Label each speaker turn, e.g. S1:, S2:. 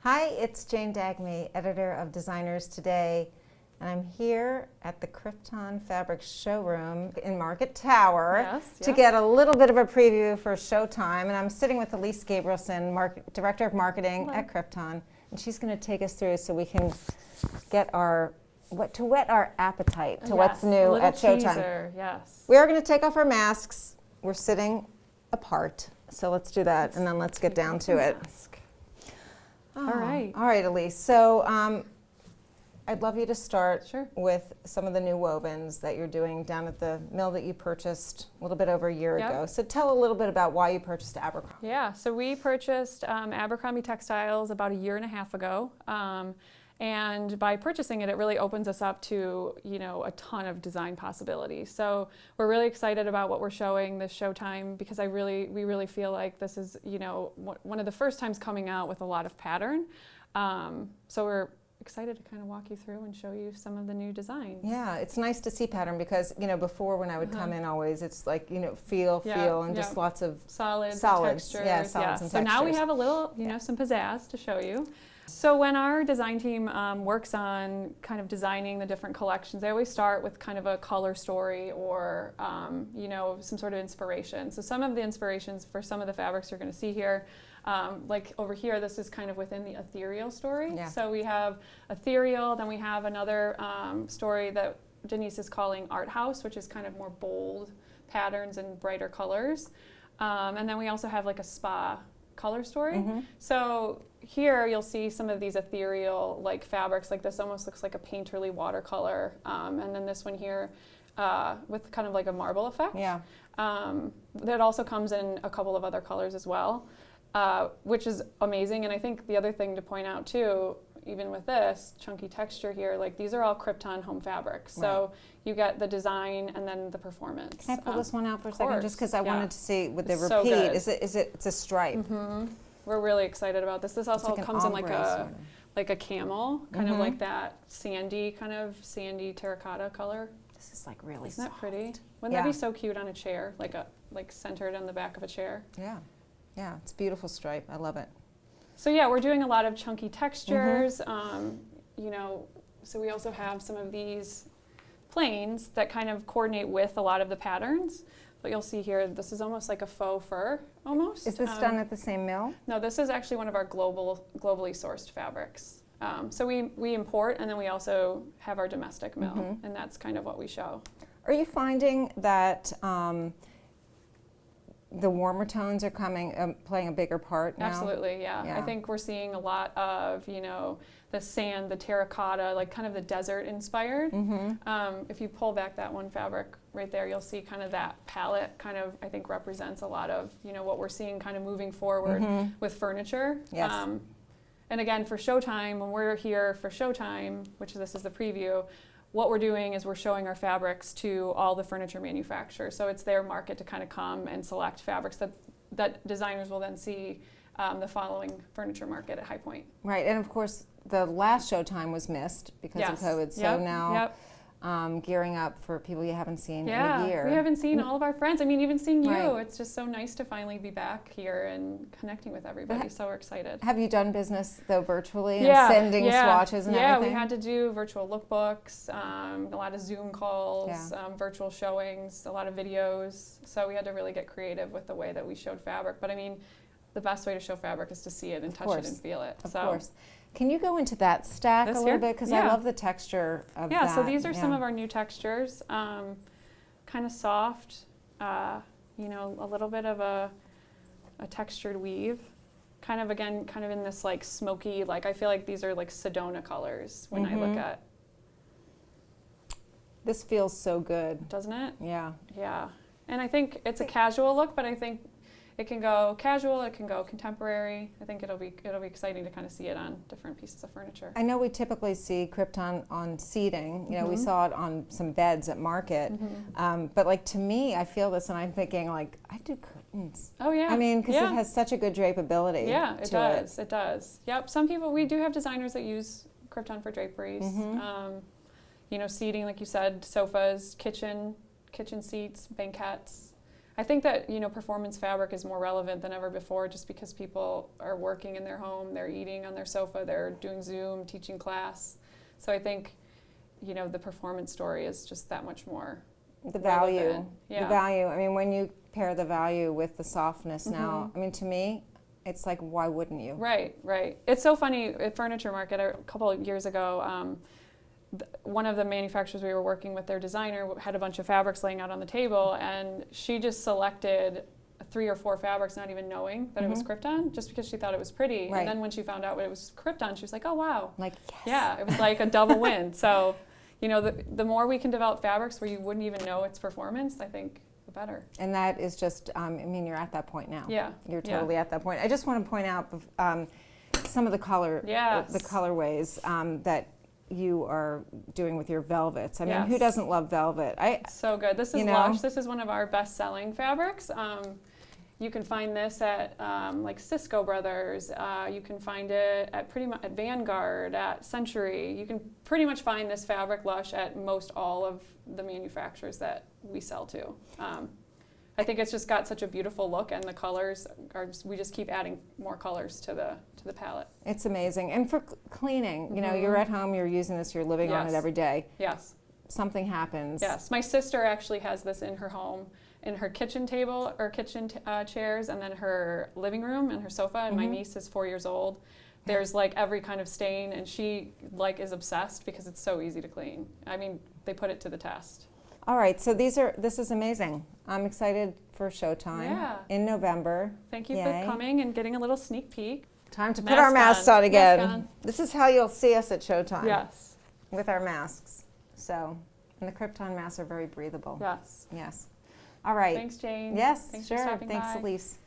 S1: Hi, it's Jane Dagme, editor of Designers Today, and I'm here at the Crypton Fabric Showroom in Market Tower to get a little bit of a preview for Showtime. And I'm sitting with Elise Gabrielson, Director of Marketing at Crypton, and she's going to take us through so we can get our whet our appetite to what's new at Showtime.
S2: Teaser, yes.
S1: We are going to take off our masks. We're sitting apart, so let's do that, and then let's get down to it.
S2: All right.
S1: All right, Elise. So I'd love you to start
S2: Sure.
S1: with some of the new wovens that you're doing down at the mill that you purchased a little bit over a year ago. So tell a little bit about why you purchased Abercrombie.
S2: Yeah, so we purchased Abercrombie Textiles about a year and a half ago. And by purchasing it, it really opens us up to, a ton of design possibilities. So we're really excited about what we're showing this Showtime because we really feel like this is, one of the first times coming out with a lot of pattern. So we're excited to kind of walk you through and show you some of the new designs.
S1: Yeah, it's nice to see pattern because, before when I would come in always, it's like, feel, and just lots of
S2: solids
S1: textures.
S2: Yeah,
S1: and textures.
S2: So now we have a little, some pizzazz to show you. So when our design team works on kind of designing the different collections, they always start with kind of a color story or, some sort of inspiration. So some of the inspirations for some of the fabrics you're going to see here, like over here, this is kind of within the ethereal story.
S1: Yeah.
S2: So we have ethereal, then we have another story that Denise is calling art house, which is kind of more bold patterns and brighter colors. And then we also have like a spa color story. So here you'll see some of these ethereal like fabrics, like this almost looks like a painterly watercolor, and then this one here with kind of like a marble effect.
S1: Yeah.
S2: That also comes in a couple of other colors as well, which is amazing. And I think the other thing to point out too, even with this chunky texture here, like these are all Crypton home fabrics. So you get the design and then the performance.
S1: Can I pull this one out for a second, just because I wanted to see with the
S2: It's
S1: repeat.
S2: so good.
S1: It's a stripe.
S2: We're really excited about this. This also
S1: like
S2: comes in
S1: ombre
S2: like a camel, kind of like that sandy terracotta color.
S1: This is like really
S2: Isn't that
S1: soft.
S2: pretty? Wouldn't that be so cute on a chair, like centered on the back of a chair?
S1: Yeah, yeah, it's a beautiful stripe. I love it.
S2: So yeah, we're doing a lot of chunky textures. So we also have some of these planes that kind of coordinate with a lot of the patterns. But you'll see here, this is almost like a faux fur, almost.
S1: Is this done at the same mill?
S2: No, this is actually one of our globally sourced fabrics. So we import, and then we also have our domestic mill, and that's kind of what we show.
S1: Are you finding that the warmer tones are playing a bigger part now?
S2: Absolutely, yeah. I think we're seeing a lot of, the sand, the terracotta, like kind of the desert inspired. If you pull back that one fabric right there, you'll see kind of that palette kind of, I think, represents a lot of, what we're seeing kind of moving forward with furniture.
S1: Yes.
S2: And again, for Showtime, when we're here for Showtime, which this is the preview, what we're doing is we're showing our fabrics to all the furniture manufacturers. So it's their market to kind of come and select fabrics that designers will then see the following furniture market at High Point.
S1: Right, and of course, the last Showtime was missed because of COVID. So now gearing up for people you haven't seen in a year.
S2: We haven't seen all of our friends. I mean, even seeing you.
S1: Right.
S2: It's just so nice to finally be back here and connecting with everybody. So we're excited.
S1: Have you done business, though, virtually and sending swatches and everything?
S2: Yeah, we had to do virtual lookbooks, a lot of Zoom calls, virtual showings, a lot of videos. So we had to really get creative with the way that we showed fabric. But I mean, the best way to show fabric is to see it and touch it and feel it.
S1: Of course. Can you go into that stack a little bit? Because I love the texture of that.
S2: Yeah, so these are some of our new textures. Kind of soft, a little bit of a textured weave. Kind of in this like smoky, like I feel like these are like Sedona colors when I look at.
S1: This feels so good.
S2: Doesn't it?
S1: Yeah.
S2: Yeah. And I think it's a casual look, but I think it can go casual, it can go contemporary. I think it'll be exciting to kind of see it on different pieces of furniture.
S1: I know we typically see Crypton on seating. We saw it on some beds at Market. But like to me, I feel this and I'm thinking like, I do curtains.
S2: Oh yeah.
S1: I mean, because it has such a good drapeability.
S2: Yeah, it does. It does. Yep. Some people, we do have designers that use Crypton for draperies. Seating, like you said, sofas, kitchen seats, banquettes. I think that, performance fabric is more relevant than ever before just because people are working in their home, they're eating on their sofa, they're doing Zoom, teaching class. So I think, the performance story is just that much more
S1: the value.
S2: relevant. Yeah.
S1: The value. I mean, when you pair the value with the softness now, I mean, to me, it's like, why wouldn't you?
S2: Right. It's so funny, at Furniture Market a couple of years ago, one of the manufacturers we were working with, their designer, had a bunch of fabrics laying out on the table, and she just selected 3 or 4 fabrics not even knowing that it was Crypton, just because she thought it was pretty.
S1: Right.
S2: And then when she found out it was Crypton, she was like, oh wow.
S1: Like, yes.
S2: Yeah, it was like a double win. So, the more we can develop fabrics where you wouldn't even know its performance, I think the better. And
S1: that is just, I mean, you're at that point now.
S2: Yeah.
S1: You're totally at that point. I just want to point out some of the colorways that you are doing with your velvets. I mean, who doesn't love velvet?
S2: It's so good. This is Lush. This is one of our best-selling fabrics. You can find this at like Cisco Brothers. You can find it at at Vanguard, at Century. You can pretty much find this fabric, Lush, at most all of the manufacturers that we sell to. I think it's just got such a beautiful look, and the colors we just keep adding more colors to the palette.
S1: It's amazing. And for cleaning, you're at home, you're using this, you're living on it every day.
S2: Yes.
S1: Something happens.
S2: Yes. My sister actually has this in her home, in her kitchen table or kitchen chairs, and then her living room and her sofa. And my niece is 4 years old. There's like every kind of stain, and she is obsessed because it's so easy to clean. I mean, they put it to the test.
S1: All right, so this is amazing. I'm excited for Showtime in November.
S2: Thank you for coming and getting a little sneak peek.
S1: Time to put our masks on again.
S2: Mask on.
S1: This is how you'll see us at Showtime.
S2: Yes.
S1: With our masks. So, and the Crypton masks are very breathable.
S2: Yes.
S1: Yes. All right.
S2: Thanks, Jane.
S1: Yes,
S2: Thanks
S1: sure.
S2: for stopping
S1: Thanks,
S2: by.
S1: Elise.